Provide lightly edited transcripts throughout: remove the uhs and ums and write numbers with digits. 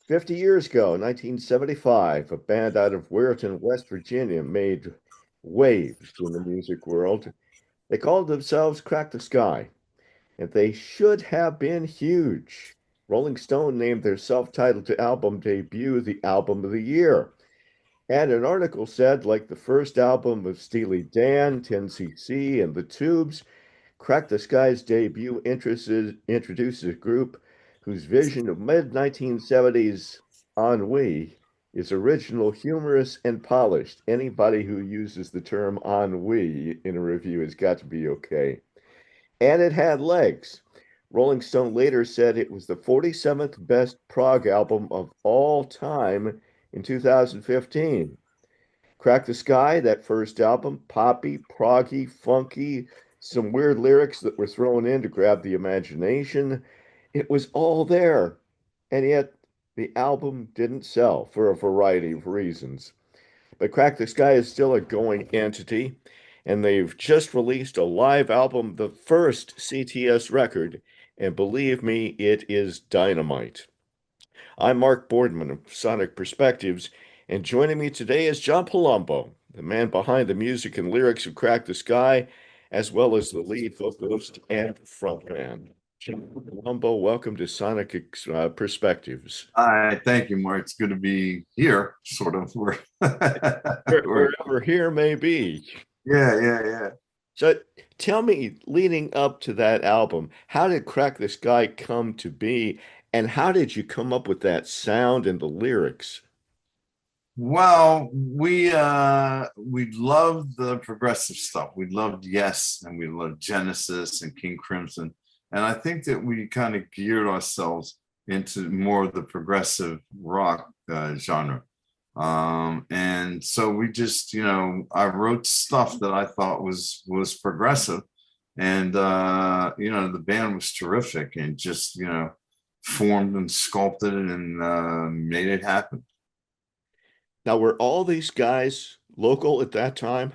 50 years ago, 1975, a band out of Weirton, West Virginia, made waves in the music world. They called themselves Crack the Sky, and they should have been huge. Rolling Stone named their self-titled album debut the album of the year. And an article said, like the first album of Steely Dan, 10cc, and The Tubes, Crack the Sky's debut introduces a group whose vision of mid-1970s ennui is original, humorous, and polished. Anybody who uses the term ennui in a review has got to be okay. And it had legs. Rolling Stone later said it was the 47th best prog album of all time in 2015. Crack the Sky, that first album, poppy, proggy, funky, some weird lyrics that were thrown in to grab the imagination. It was all there. And yet the album didn't sell for a variety of reasons. But Crack the Sky is still a going entity, and they've just released a live album, the first CTS record, and believe me, it is dynamite. I'm Mark Boardman of Sonic Perspectives, and joining me today is John Palumbo, the man behind the music and lyrics of Crack the Sky, as well as the lead vocalist and frontman. John Palumbo, welcome to Sonic Perspectives. Hi, thank you, Mark. It's good to be here, sort of. Wherever here may be. Yeah. So tell me, leading up to that album, how did Crack the Sky come to be, and how did you come up with that sound and the lyrics? Well, we loved the progressive stuff. We loved Yes, and we loved Genesis and King Crimson, and I think that we kind of geared ourselves into more of the progressive rock genre. And so we just, I wrote stuff that I thought was progressive, and the band was terrific, and just formed and sculpted it and made it happen. Now, were all these guys local at that time?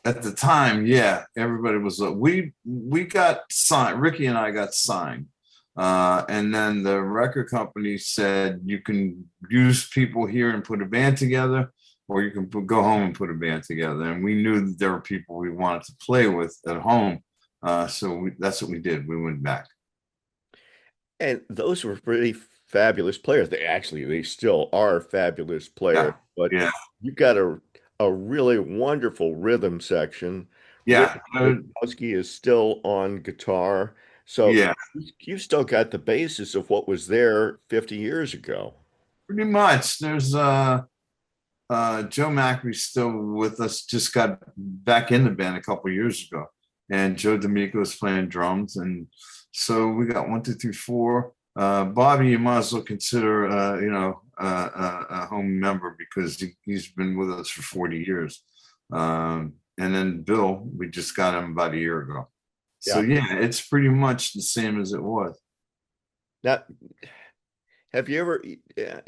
At the time, yeah, everybody was. We got signed. Ricky and I got signed, and then the record company said you can use people here and put a band together, or you can go home and put a band together. And we knew that there were people we wanted to play with at home, so that's what we did. We went back. And those were pretty fabulous players. They still are fabulous players, Yeah, but yeah, you've got a really wonderful rhythm section. Rick yeah, Kowski is still on guitar. So yeah. you've still got the basis of what was there 50 years ago. Pretty much. There's Joe Macri's still with us. Just got back in the band a couple years ago, and Joe D'Amico is playing drums, and so we got 1, 2, 3, 4. Bobby, you might as well consider, a home member because he's been with us for 40 years. And then Bill, we just got him about a year ago. So Yeah. yeah, it's pretty much the same as it was. Now, have you ever,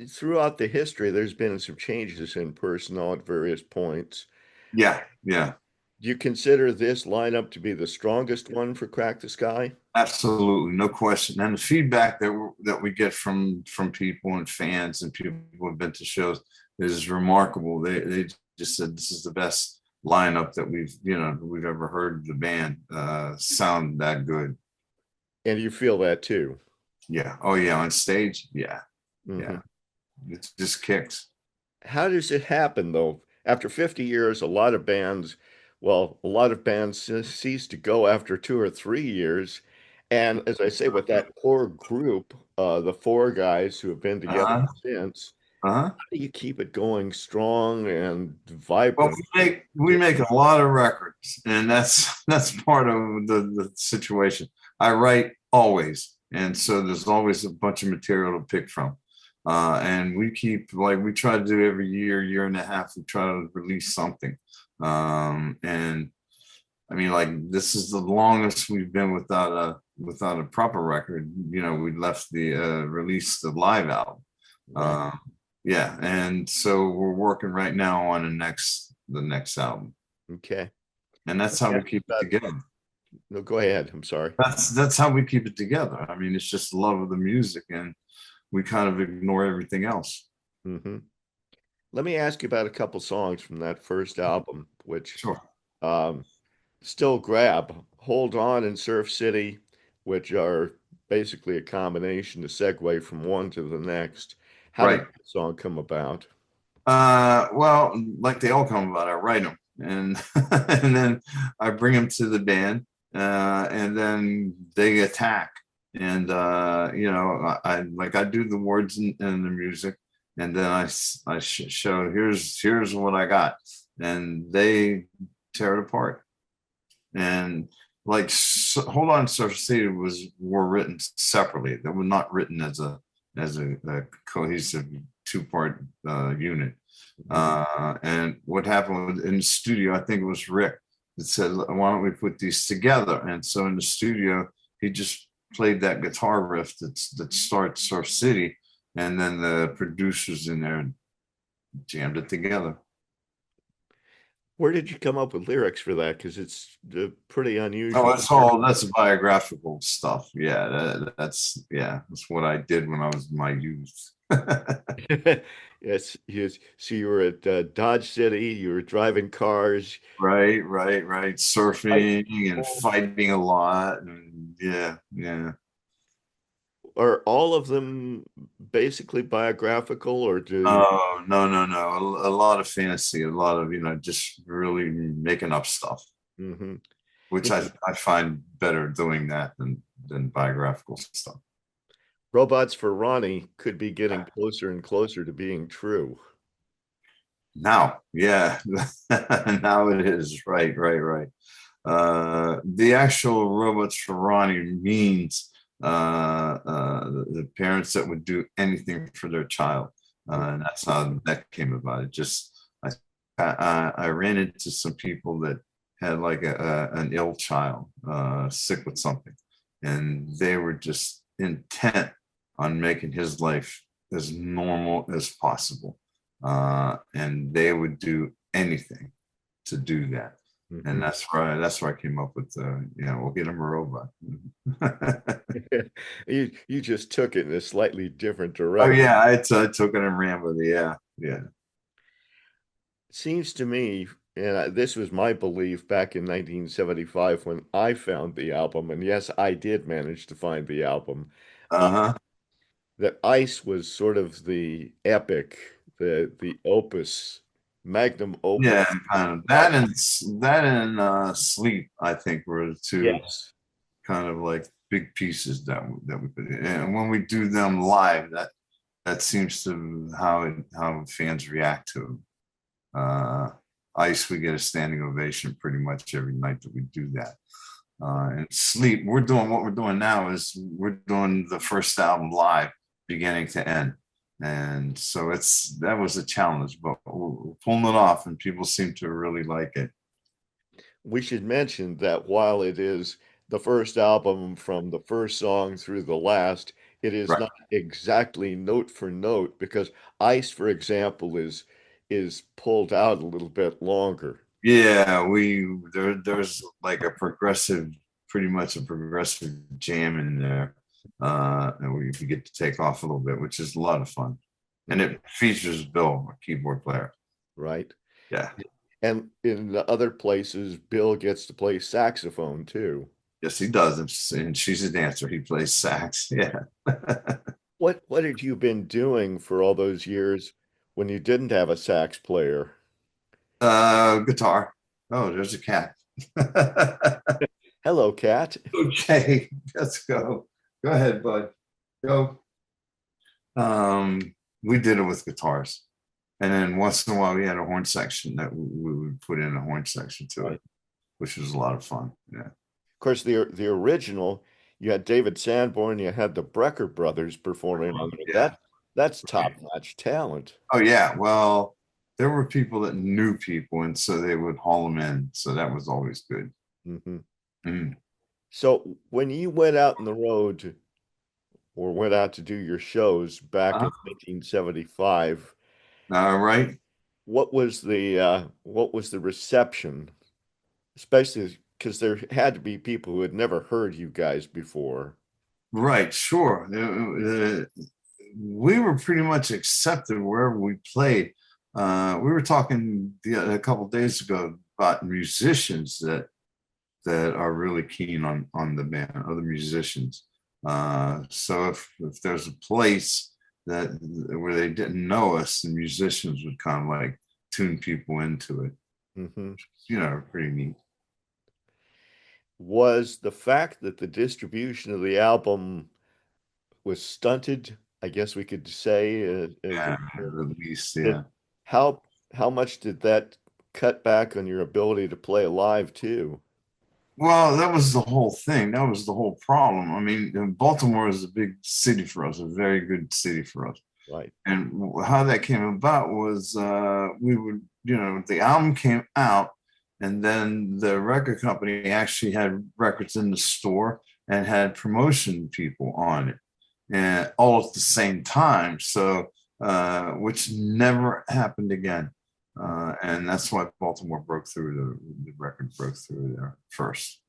throughout the history, there's been some changes in personnel at various points. Yeah, Do you consider this lineup to be the strongest one for Crack the Sky? absolutely, no question. And the feedback that we get from people and fans and people who have been to shows is remarkable. They just said this is the best lineup that we've ever heard the band sound that good. And you feel that too. Yeah. Oh yeah, on stage. Yeah. Hmm. Yeah. It just kicks. How does it happen though? After 50 years, a lot of bands cease to go after 2 or 3 years. And as I say, with that core group, the four guys who have been together Uh-huh. since, Uh-huh. how do you keep it going strong and Well, vibrant? we make a lot of records, and that's part of the situation. I write always, and so there's always a bunch of material to pick from. And we keep, like, we try to do every year and a half, we try to release something. And I mean, like, this is the longest we've been without a proper record. We left the release the live album. Right. Uh, yeah, and so we're working right now on the next album, Okay. and Let that's me how we ask you keep it about, together. no, go ahead. I'm sorry. That's how we keep it together. I mean, it's just love of the music, and we kind of ignore everything else. Hmm. Let me ask you about a couple songs from that first album, which Sure. um, still grab Hold On and Surf City, which are basically a combination to segue from one to the next. How did Right. that song come about? Well, like they all come about, I write them and and then I bring them to the band, and then they attack. And I like I do the words and the music, and then I show here's what I got, and they tear it apart. And like Hold On Surf City were written separately. They were not written as a cohesive two-part unit. And what happened in the studio, I think it was Rick that said, why don't we put these together? And so in the studio, he just played that guitar riff that starts Surf City, and then the producers in there jammed it together. Where did you come up with lyrics for that? Because it's pretty Oh, unusual. that's biographical stuff. Yeah, that's what I did when I was in my youth. Yes, yes. So you were at Dodge City, you were driving cars. Right. Right. Surfing and fighting a lot. And yeah, yeah. Are all of them basically biographical, or do Oh, no. A lot of fantasy, a lot of, just really making up stuff, Mhm. which It's I find better doing that than biographical stuff. Robots for Ronnie could be getting closer and closer to being true. Now, yeah, now it is. Right. The actual robots for Ronnie means the parents that would do anything for their child. And that's how that came about. It just, I ran into some people that had like an ill child, sick with something, and they were just intent on making his life as normal as possible. And they would do anything to do that. And Mhm. that's where I came up with we'll get him a robot. You just took it in a slightly different Oh direction. yeah, I took it and ran with it. Yeah. Seems to me, and this was my belief back in 1975 when I found the album, and yes, I did manage to find the album, uh, Uh-huh. that Ice was sort of the epic, the opus, magnum opus. Yeah, kind of that and Sleep, I think, were the two Yes. kind of like big pieces that we put in. And when we do them live, that seems to how fans react to them. Ice, we get a standing ovation pretty much every night that we do that. And Sleep, we're doing what we're doing now is we're doing the first album live, beginning to end. And so that was a challenge, but we're pulling it off, and people seem to really like it. We should mention that while it is the first album from the first song through the last, it is Right. not exactly note for note because Ice, for example, is pulled out a little bit longer. Yeah, there's like a progressive, pretty much a progressive jam in there, and we get to take off a little bit, which is a lot of fun, and Mhm. it features Bill, a keyboard player. Right? Yeah, And in the other places, Bill gets to play saxophone too. yes, he does, and she's a dancer. He plays sax. Yeah, What had you been doing for all those years when you didn't have a sax player? guitar. Oh, there's a cat. Hello, Cat. Okay, let's go. Go ahead, bud. Go. We did it with guitars. And then once in a while, we had a horn section that we would put in a horn section to it, Right. which was a lot of fun. Yeah. Of course, the original, you had David Sanborn, you had the Brecker brothers performing on it. Yeah. That's top-notch talent. Oh, yeah. Well, there were people that knew people, and so they would haul them in. So that was always good. Hmm. Mm. So when you went out on the road or went out to do your shows back Uh-huh. in 1975, All right. what was the reception, especially because there had to be people who had never heard you guys before. Right. Sure. we were pretty much accepted wherever we played. We were talking a couple of days ago about musicians that are really keen on the band, other musicians. So if there's a place that where they didn't know us, the musicians would kind of like tune people into it. Hmm. Pretty neat. Was the fact that the distribution of the album was stunted, I guess we could say, Yeah, at least, yeah. did how how much did that cut back on your ability to play live too? Well, that was the whole thing. That was the whole problem. I mean, Baltimore is a big city for us, a very good city for us. Right. And how that came about was we would, the album came out, and then the record company actually had records in the store and had promotion people on it, and all at the same time. So, which never happened again. And that's why Baltimore broke through, the record broke through there first.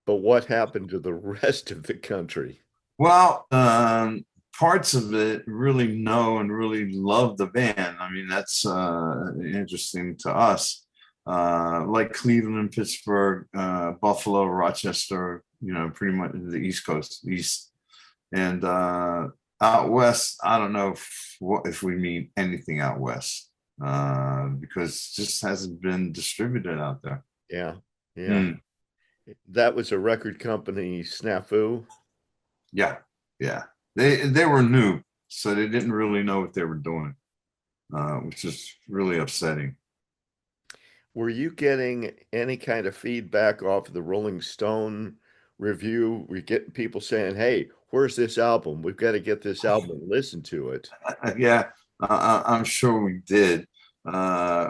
But what happened to the rest of the country? Well, parts of it really know and really love the band. I mean, that's interesting to us. Like Cleveland, Pittsburgh, Buffalo, Rochester, pretty much the East Coast, East. And out West, I don't know if we mean anything out West because it just hasn't been distributed out there. Yeah. Yeah. Mm, That was a record company snafu. yeah, yeah. They were new, so they didn't really know what they were doing, which is really upsetting. Were you getting any kind of feedback off the Rolling Stone review? Were you getting people saying, "Hey, where's this album? We've got to get this album and listen to it." Yeah, I'm sure we did. Uh,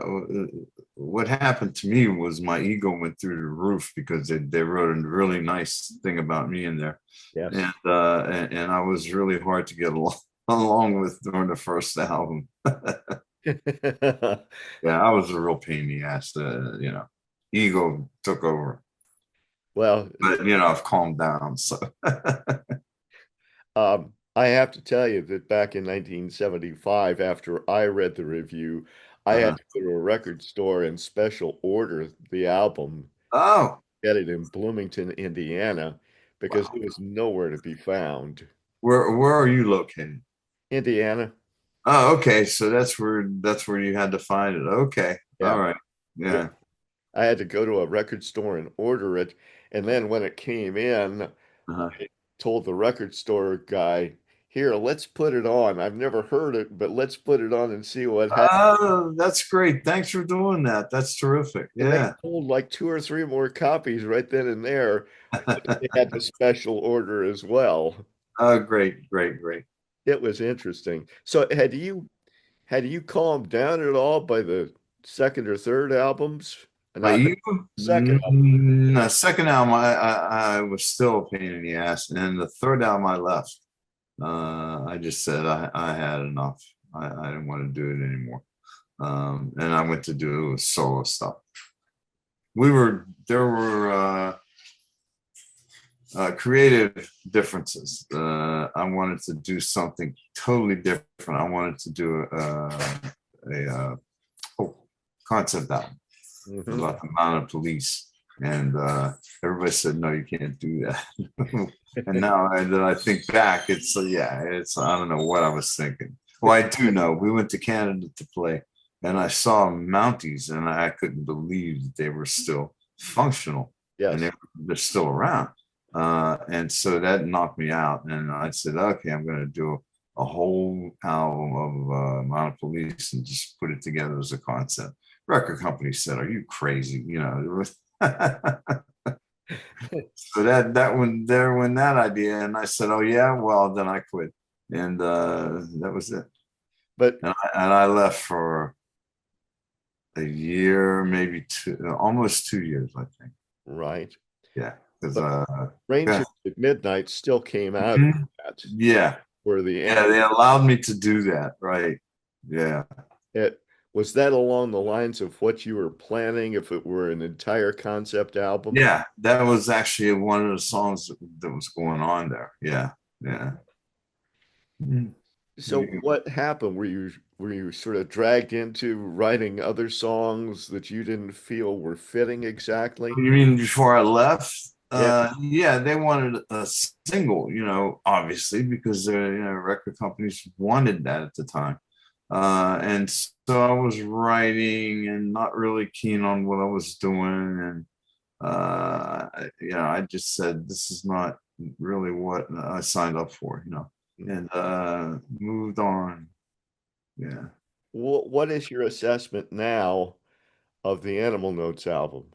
what happened to me was my ego went through the roof because they wrote a really nice thing about me in there, Yes. and I was really hard to get along with during the first album. Yeah, I was a real pain in the ass. Ego took over, Well, but I've calmed down. So I have to tell you that back in 1975, after I read the review, I had uh, to go to a record store and special order the album, oh get it in Bloomington, Indiana, because wow, it was nowhere to be found. where are you located? Indiana, Oh, okay. So that's where you had to find it. Okay. All yeah. right. Yeah. Yeah. I had to go to a record store and order it. And then when it came in, Uh-huh. I told the record store guy, here, let's put it on. I've never heard it, but let's put it on and see what happens. Oh, that's great. Thanks for doing that. That's terrific. And they Yeah. sold like two or three more copies right then and there. They had the special order as well. Oh, great, great, great. It was interesting. So had you calmed down at all by the second or third albums? But Not you, second album. the second album, I was still a pain in the ass, and the third album I left. I just said I had enough. I didn't want to do it anymore. And I went to do solo stuff. There were creative differences. I wanted to do something totally different. I wanted to do a concept album Mhm. about the mounted police, and everybody said, "No, you can't do that." And now that I think back, it's I don't know what I was thinking. Well, I do know. We went to Canada to play, and I saw Mounties, and I couldn't believe that they were still functional and Yes. they're still around. And so that knocked me out. And I said, okay, I'm going to do a whole album of Mounted Police and just put it together as a concept. Record company said, "Are you crazy?" So that one there went that idea, and I said, "Oh yeah, well then I quit," and that was it. But And I left for a year, maybe two, almost 2 years, I think. right. Yeah, because But yeah, Rangers at Midnight still came out of mhm, that yeah, where the yeah, end. they allowed me to do that, right? Yeah, It was that along the lines of what you were planning if it were an entire concept album? yeah, that was actually one of the songs that was going on there. Yeah, yeah. Mhm. So what happened? Were you sort of dragged into writing other songs that you didn't feel were fitting exactly? You mean before I left? Yeah. Yeah, they wanted a single, obviously, because record companies wanted that at the time. And so I was writing and not really keen on what I was doing. And, I just said, this is not really what I signed up for, and moved on. Yeah. What is your assessment now of the Animal Notes album?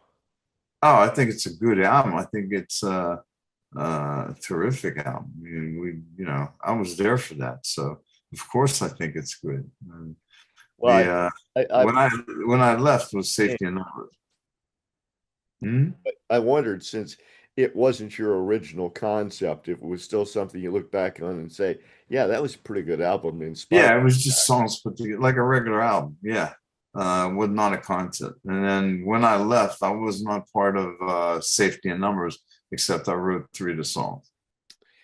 Oh, I think it's a good album. I think it's terrific album. I mean, I was there for that, so of course I think it's good. The Well, I when I left was I Safety and Numbers. Hmm? I wondered, since it wasn't your original concept, if it was still something you look back on and say, yeah, that was a pretty good album in spite of Yeah, it was just songs put together like a regular album. Yeah, with not a concept. And then when I left, I was not part of Safety and Numbers, except I wrote three of the songs.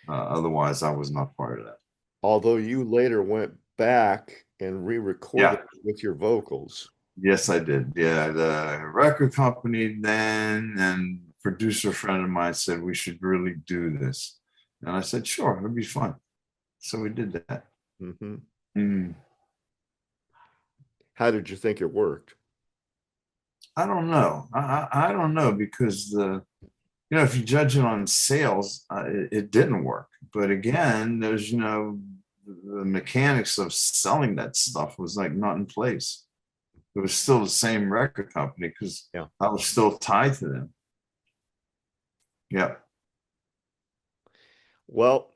Otherwise, I was not part of that. although you later went back and Yeah. re-recorded with your vocals. Yes, I did. Yeah, the record company then and producer friend of mine said we should really do this. And I said, sure, it'd be fun. So we did that. Hmm. Mm, How did you think it worked? I don't know. I don't know because if you judge it on sales, it didn't work. But again, there's, the mechanics of selling that stuff was like not in place. It was still the same record company because Yeah. I was still tied to them. Yeah. Well,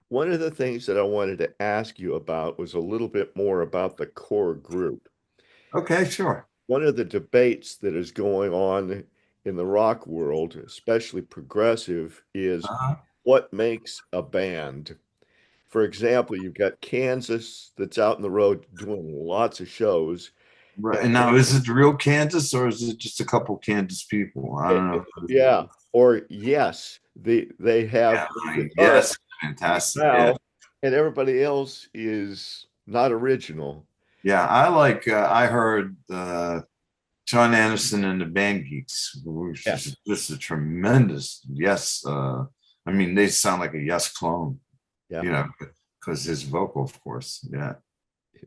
one of the things that I wanted to ask you about was a little bit more about the core group. Okay, sure. One of the debates that is going on in the rock world, especially progressive, is Uh-huh. what makes a band. For example, you've got Kansas that's out in the road doing lots of shows. Right. And And now, is it real Kansas or is it just a couple Kansas people? I don't know. yeah, or yes, they have Yeah, a I guitar guess. Fantastic. Yeah. now, and everybody else is not original. Yeah. I heard John Anderson and the Band Geeks, which Yeah, is just a tremendous Yes. I mean, they sound like a Yes clone, yeah, you know, because his vocal, of course. Yeah. So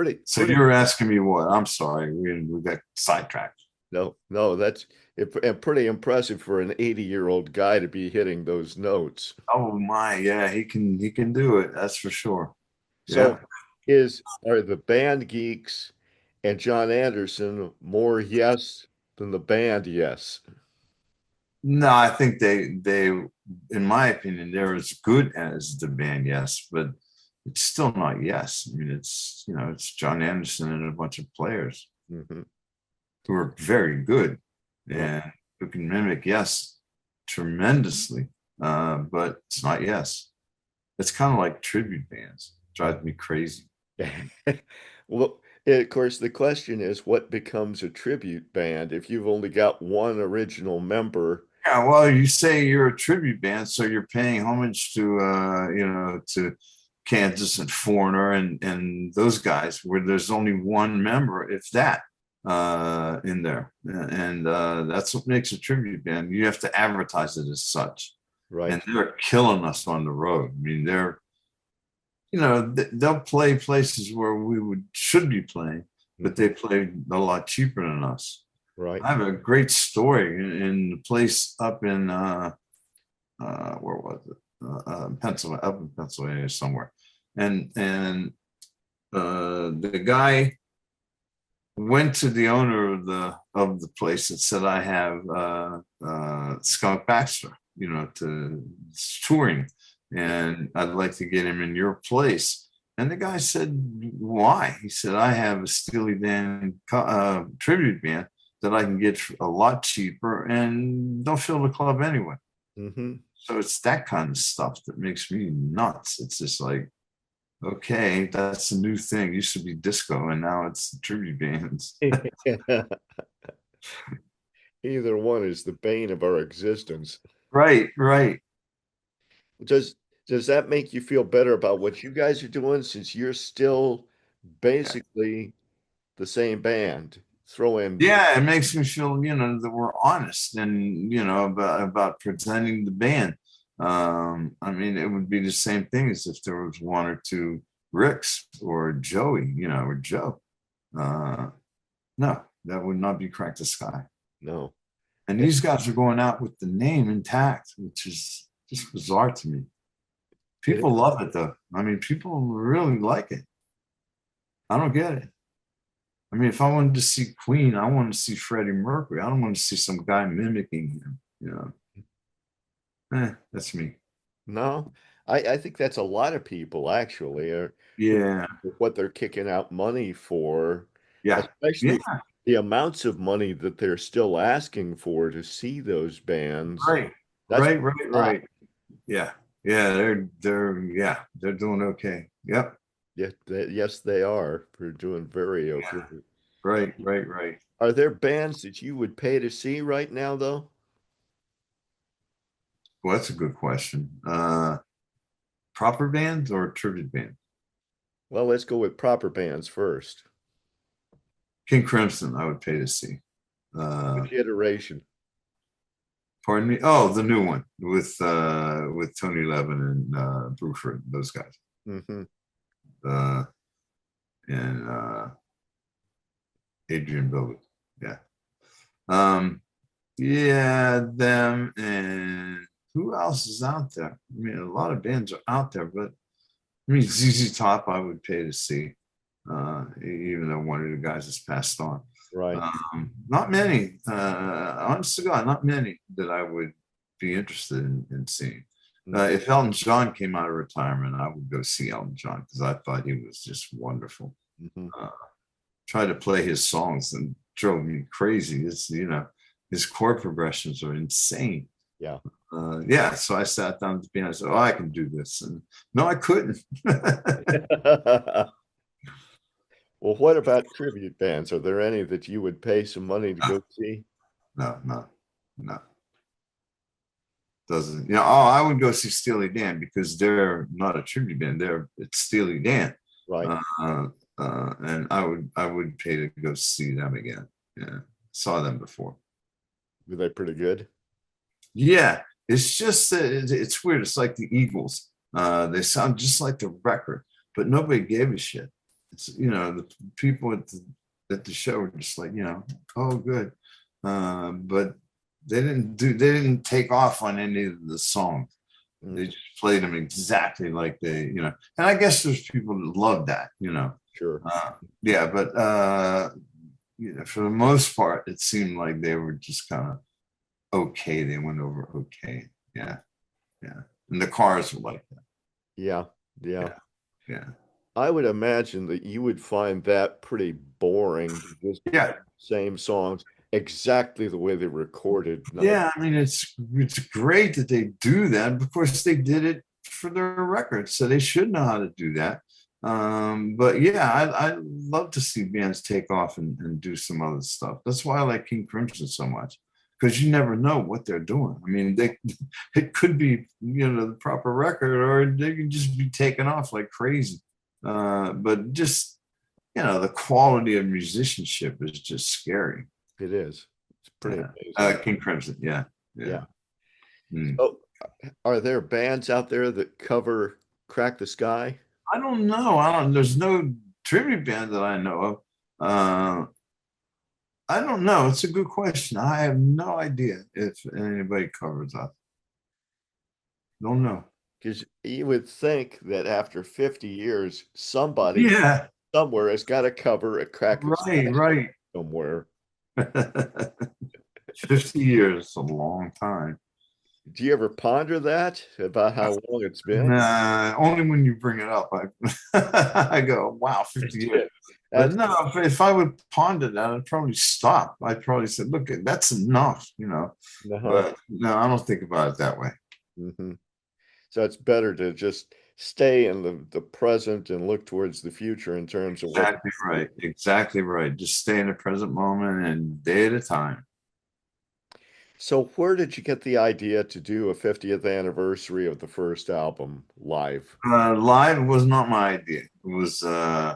pretty. you were asking me what? I'm sorry. We got sidetracked. No, no, that's and pretty impressive for an 80-year-old guy to be hitting those notes. Oh my, yeah, he can do it. That's for sure. So Yeah. are the band geeks and John Anderson more yes than the band yes? No, I think they in my opinion they're as good as the band Yes, but it's still not Yes. I mean, it's John Anderson and a bunch of players Hmm. who are very good Right. and who can mimic Yes tremendously. But it's not Yes. It's kind of like tribute bands. Drives me crazy. Well, of course, the question is what becomes a tribute band if you've only got one original member? Yeah, well, you say you're a tribute band, so you're paying homage to to Kansas and Foreigner and those guys, where there's only one member, if that, in there, and that's what makes a tribute band. You have to advertise it as such, and Right. they're killing us on the road. I mean, they'll play places where we should be playing, but Mhm. they play a lot cheaper than us. Right. I have a great story in the place up in where was it? Pennsylvania, up in Pennsylvania somewhere, and the guy went to the owner of the place and said, "I have Skunk Baxter, to touring, and I'd like to get him in your place." And the guy said, "Why?" He said, "I have a Steely Dan tribute band that I can get a lot cheaper, and they'll fill the club anyway." Hmm. So it's that kind of stuff that makes me nuts. It's just like, okay, that's a new thing. It used to be disco, and now it's tribute bands. Either one is the bane of our existence. Right, right. Does Does that make you feel better about what you guys are doing since you're still Yeah. basically the same band? Throw in, Yeah, it makes me feel, that we're honest and, about presenting the band. I mean, it would be the same thing as if there was one or two Ricks or Joey, or Joe. Uh, no, that would not be Crack the Sky. no. And And these guys are going out with the name intact, which is just bizarre to me. it, People love it though. I mean, people really like it. I don't get it. I mean, if I wanted to see Queen, I want to see Freddie Mercury. I don't want to see some guy mimicking him. That's me. no, I think that's a lot of people actually are Yeah, what they're kicking out money for, yeah, yeah. especially the amounts of money that they're still asking for to see those bands. Right, That's right, right, hot. right. Yeah, yeah. They're doing okay. Yep. Yeah, yes, they are. They're doing very okay. Yeah. Right, right, right. Are there bands that you would pay to see right now, though? Well, that's a good question. Proper bands or tribute band? Well, let's go with proper bands first. King Crimson, I would pay to see. Uh, Which iteration? Pardon me. Oh, the new one with Tony Levin and Bruford, those guys. Hmm. Uh, and Adrian Belli. Yeah. Um, yeah, them and who else is out there? I mean, a lot of bands are out there, but I mean, ZZ Top, I would pay to see, even though one of the guys has passed on. Right. Not many, honest to God, not many that I would be interested in seeing. Mhm. If Elton John came out of retirement, I would go see Elton John because I thought he was just wonderful. Mhm. Uh, Try to play his songs and drove me crazy. His chord progressions are insane. Yeah. Yeah, so I sat down at the piano and said, "Oh, I can do this," and no, I couldn't. Well, what about tribute bands? Are there any that you would pay some money to go see? No, no, no. Doesn't oh, I would go see Steely Dan because they're not a tribute band. It's Steely Dan, Right. uh, and I would pay to go see them again. Yeah, saw them before. Were they pretty good? Yeah, it's just it's weird. It's like the Eagles. They sound just like the record, but nobody gave a shit. It's the people at the show were just like oh good, but they didn't take off on any of the songs. They Mhm. just played them exactly like and I guess there's people that love that. Sure. Uh, yeah, but for the most part, it seemed like they were just kind of okay. They went over okay. Yeah, yeah. And the cars were like that. Yeah. Yeah. Yeah, yeah, I would imagine that you would find that pretty boring to just play yeah, the same songs exactly the way they recorded. Not, yeah. I mean, it's great that they do that. Of course, they did it for their records, so they should know how to do that. But yeah, I love to see bands take off and do some other stuff. That's why I like King Crimson so much because you never know what they're doing. I mean, they it could be the proper record, or they can just be taken off like crazy. But just the quality of musicianship is just scary. it is. It's pretty Yeah. amazing. King Crimson. Yeah. Yeah. Yeah. Mm. So, are there bands out there that cover Crack the Sky? I don't know. There's no tribute band that I know of. I don't know. It's a good question. I have no idea if anybody covers us. Don't know. Because you would think that after 50 years, somebody Yeah. somewhere has got to cover a Crack the Right. Sky Right. somewhere. 50 years is a long time. Do you ever ponder that about how long it's been? Nah, only when you bring it up, I go, wow, 50 years. But That's no, if I would ponder that, I'd probably stop. I'd probably say, look, that's enough. uh But no, I don't think about it that way. hmm. So it's better to just stay in the present and look towards the future in terms of what. Exactly right. Exactly right. Just stay in the present moment and day at a time. So where did you get the idea to do a 50th anniversary of the first album live? Live was not my idea. It was, I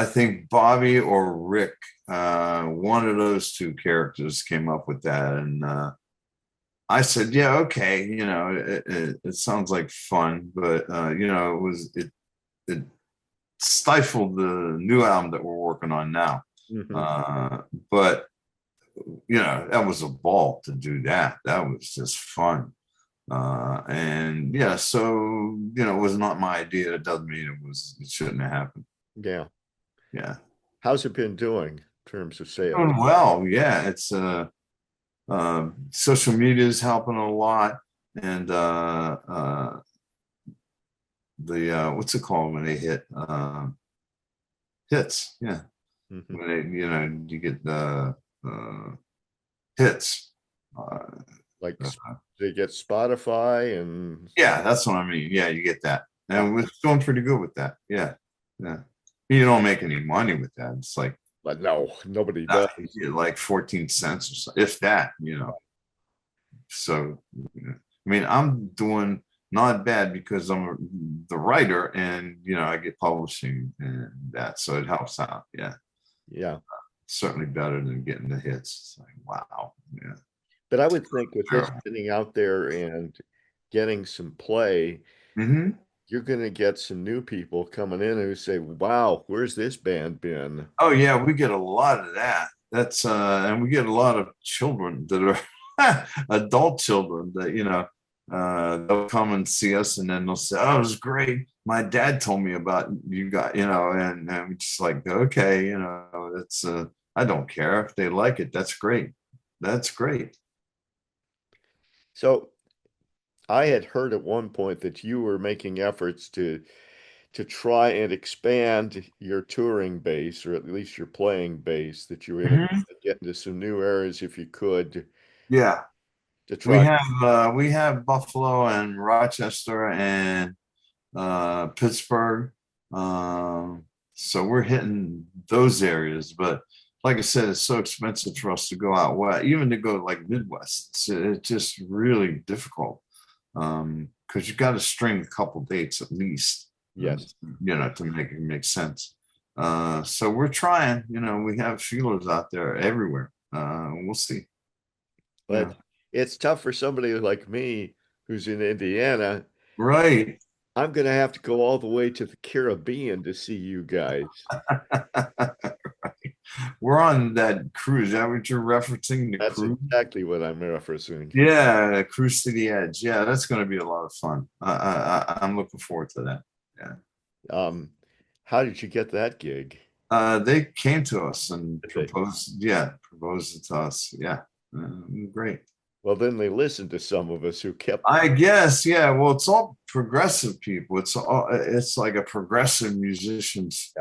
think Bobby or Rick, one of those two characters came up with that. And I said, yeah, okay, it sounds like fun, but, it stifled the new album that we're working on now. Mhm. Uh, but, that was a ball to do that. That was just fun. And yeah, so it was not my idea. It doesn't mean it shouldn't have happened. Yeah. Yeah. How's it been doing in terms of sales? Doing well. Yeah. It's social media is helping a lot. And the what's it called when they hit hits? Yeah. Mhm. When they, you get the hits. Uh, Like uh, they get Spotify and yeah, that's what I mean. Yeah, you get that. And we're doing pretty good with that. Yeah. Yeah. You don't make any money with that. It's like but no, nobody does. you get like 14 cents or so, if that. So, I mean, I'm doing not bad because the writer and, I get publishing and that. So it helps out. Yeah. Yeah. Certainly better than getting the hits. It's like, wow. Yeah. But I would think with this Terrible. getting out there and getting some play, Hmm. you're going to get some new people coming in who say, wow, where's this band been? Oh, yeah. We get a lot of that. And we get a lot of children that are adult children that, they'll come and see us and then they'll say, oh, it was great. My dad told me about you got, and we just like, okay, that's, I don't care if they like it. That's great. That's great. So I had heard at one point that you were making efforts to try and expand your touring base, or at least your playing base, that you were going Mhm. to get into some new areas if you could Yeah. to We try. have, we have Buffalo and Rochester and Pittsburgh. Um, so we're hitting those areas. But like I said, it's so expensive for us to go out west, even to go like Midwest. It's just really difficult because you got to string a couple dates at least, Yes. to make it make sense. So we're trying. We have feelers out there everywhere. We'll see. Yeah. But it's tough for somebody like me who's in Indiana. Right. I'm going to have to go all the way to the Caribbean to see you guys. We're on that cruise. Is that what you're referencing? The That's cruise? exactly what I'm referencing. Yeah, cruise to the edge. Yeah, that's going to be a lot of fun. I'm looking forward to that. Yeah. Um, how did you get that gig? They came to us and Did they? proposed. Yeah, proposed it to us. Yeah, great. Well, then they listened to some of us who kept. I guess. Yeah. Well, it's all progressive people. It's like a progressive musicians,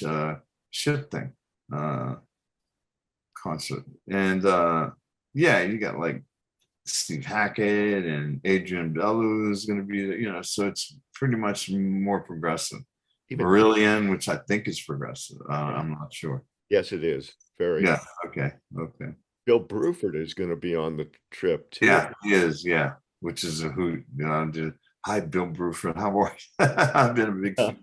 Yeah. shit thing. Uh, Concert. And yeah, you got like Steve Hackett and Adrian Belew is going to be, so it's pretty much more progressive. Even Marillion, which I think is progressive. yeah. I'm not sure. Yes, it is. Very. Yeah. Okay. Okay. Bill Bruford is going to be on the trip too. Yeah, he is. Yeah. Which is a hoot. Hi, Bill Bruford. How are you? I've been a big fan.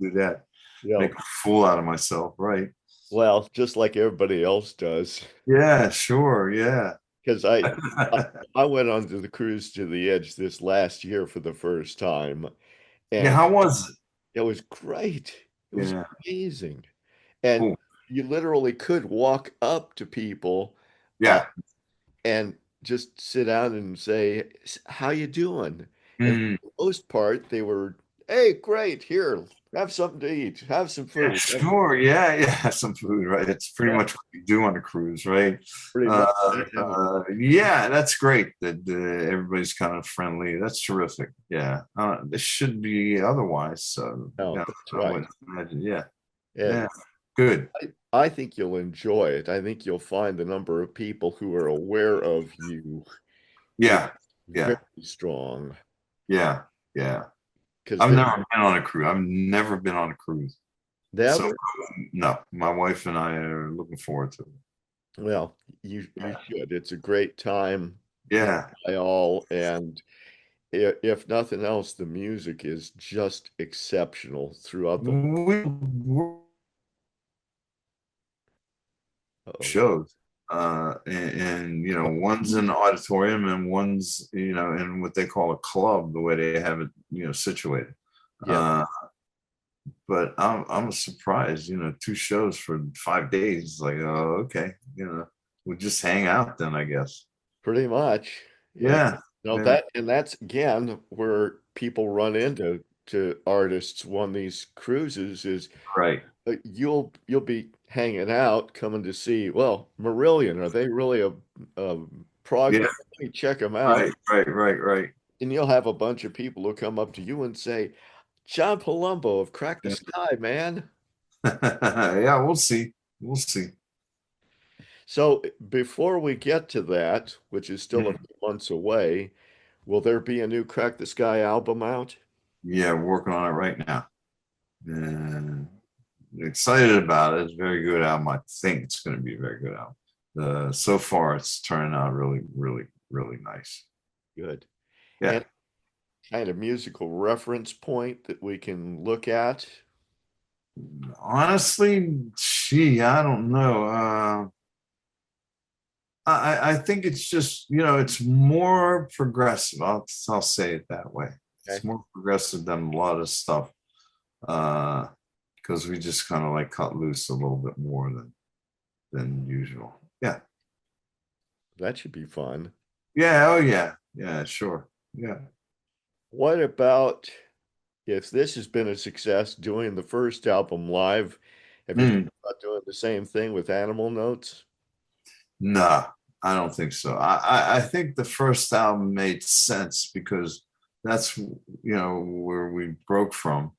Do that. Yeah. Make a fool out of myself. Right. Well, just like everybody else does. Yeah. Sure. Yeah. Because I went on to the cruise to the edge this last year for the first time, Yeah. and How was it? it was great. It was Yeah. amazing. And Cool. you literally could walk up to people uh, Yeah. and just sit down and say, "How you doing?" And for Mm. the most part, they were, "Hey, great, here, have something to eat, have some Yeah, food." That's sure. Yeah, yeah. Some food, right? It's pretty yeah, much what you do on a cruise, right? pretty much. And Yeah, that's great that everybody's kind of friendly. That's terrific. Yeah, this should be otherwise. So, no, yeah, that's I right. would imagine. Yeah, And yeah. Good. I think you'll enjoy it. I think you'll find the number of people who are aware of you is Yeah, very yeah, strong. yeah, yeah. Because I've there never been on a cruise. I've never been on a cruise. So, never, no, my wife and I are looking forward to it. Well, you should. It's a great time Yeah. by all, and if nothing else, the music is just exceptional throughout the We whole. shows. And you know, one's in the auditorium and one's, you know, in what they call a club, the way they have it, you know, situated. Yeah, Uh, but I'm surprised, you know, 2 shows for 5 days. Like, oh, okay, you know, we'll just hang out then, I guess. pretty much. And Yeah, yeah, that's again where people run into to artists on these cruises is right. you'll be hanging out, coming to see, well, Marillion, are they really a prog Yeah, band? Let me check them out. right, right, right, right. And you'll have a bunch of people who come up to you and say, John Palumbo of Crack the Yeah. Sky, man. Yeah, we'll see. We'll see. So before we get to that, which is still a Mm. few months away, will there be a new Crack the Sky album out? Yeah, working on it right now. And excited about it. It's a very good album. I think it's going to be a very good album. So far, it's turning out really, really, really nice. Good. Yeah. And kind of musical reference point that we can look at. Honestly, gee, I don't know. I think it's just, you know, it's more progressive. I'll say it that way. It's Okay. more progressive than a lot of stuff, because we just kind of like cut loose a little bit more than usual. Yeah. That should be fun. Yeah. Oh yeah. Yeah. Sure. Yeah. What about if this has been a success doing the first album live? Have you thought Mm. about doing the same thing with Animal Notes? No, I don't think so. I think the first album made sense because that's, you know, where we broke from,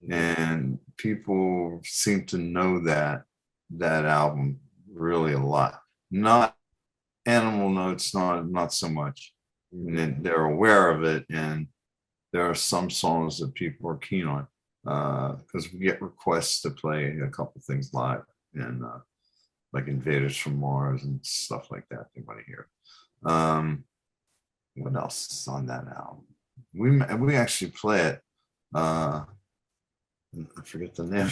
Mhm. and people seem to know that album really a lot. Not Animal Notes, not so much. And Mhm. then they're aware of it, and there are some songs that people are keen on, because we get requests to play a couple things live, and like Invaders from Mars and stuff like that. They want to hear. Um, what else is on that album? We actually play it. Uh, I forget the name.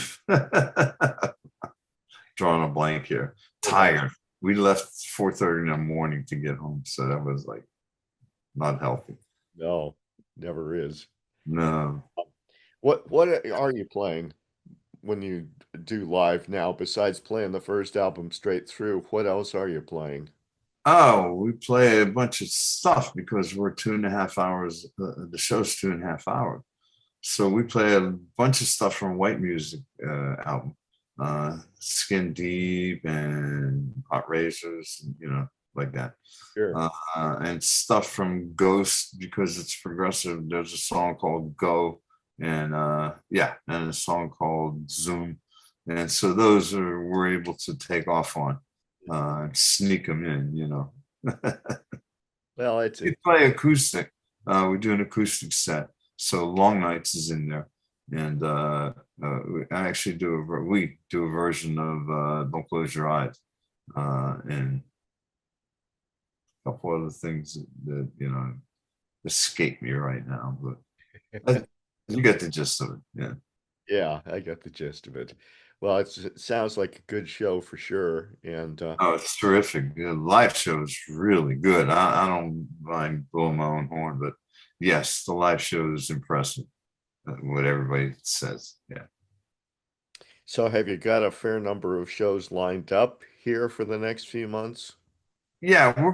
Drawing a blank here. Tired. We left 4:30 in the morning to get home, so that was like not healthy. No, never is. No. What are you playing when you do live now, besides playing the first album straight through? What else are you playing? Oh, we play a bunch of stuff because we're 2.5 hours. The show's 2.5 hours. So we play a bunch of stuff from White Music album, Skin Deep and Hot Razors, you know, like that. Sure. And stuff from Ghost because it's progressive. There's a song called Go, and yeah, and a song called Zoom. And so those are we're able to take off on, sneak them in, you know. Well, it's We a play acoustic. We do an acoustic set. So Long Nights is in there, and I actually we do a version of Don't Close Your Eyes, and a couple other things that you know escape me right now, but you get the gist of it. Yeah. yeah, I got the gist of it. Well, it sounds like a good show for sure. And Oh, it's terrific. The live show is really good. I don't mind blowing my own horn, but yes, the live show is impressive. What everybody says. Yeah. so have you got a fair number of shows lined up here for the next few months? Yeah, we're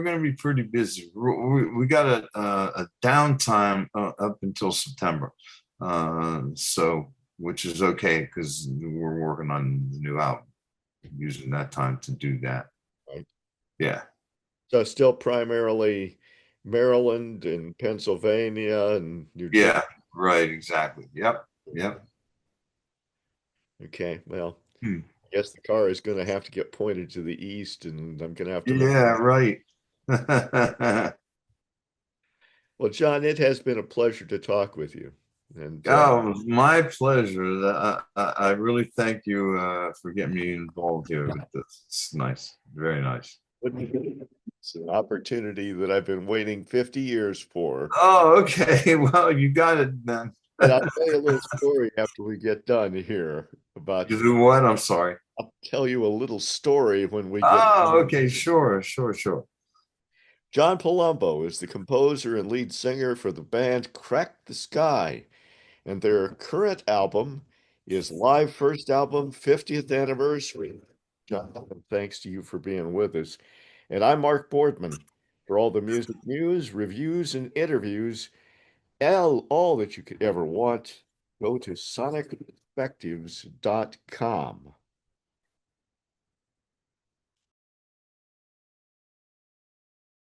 going to be pretty busy. We got a downtime up until September. So, which is okay because we're working on the new album, using that time to do that. Right. Yeah. So still primarily Maryland and Pennsylvania and New Jersey. Yeah. Right. Exactly. Yep. Yep. Okay, well, Hmm. I guess the car is going to have to get pointed to the east, and I'm going to have to look. Yeah. Right. Well, John, it has been a pleasure to talk with you. And Oh, it was my pleasure. I really thank you for getting me involved here with this. It's nice, very nice. it's an opportunity that I've been waiting 50 years for. Oh, okay. Well, you got it then. And I'll tell you a little story after we get done here about, You do what? I'm sorry. I'll tell you a little story when we get Oh, done. okay. Sure, sure, sure. John Palumbo is the composer and lead singer for the band Crack the Sky, and their current album is live first album 50th anniversary. John, thanks to you for being with us. And I'm Mark Boardman. For all the music news, reviews, and interviews, all that you could ever want, go to sonicperspectives.com.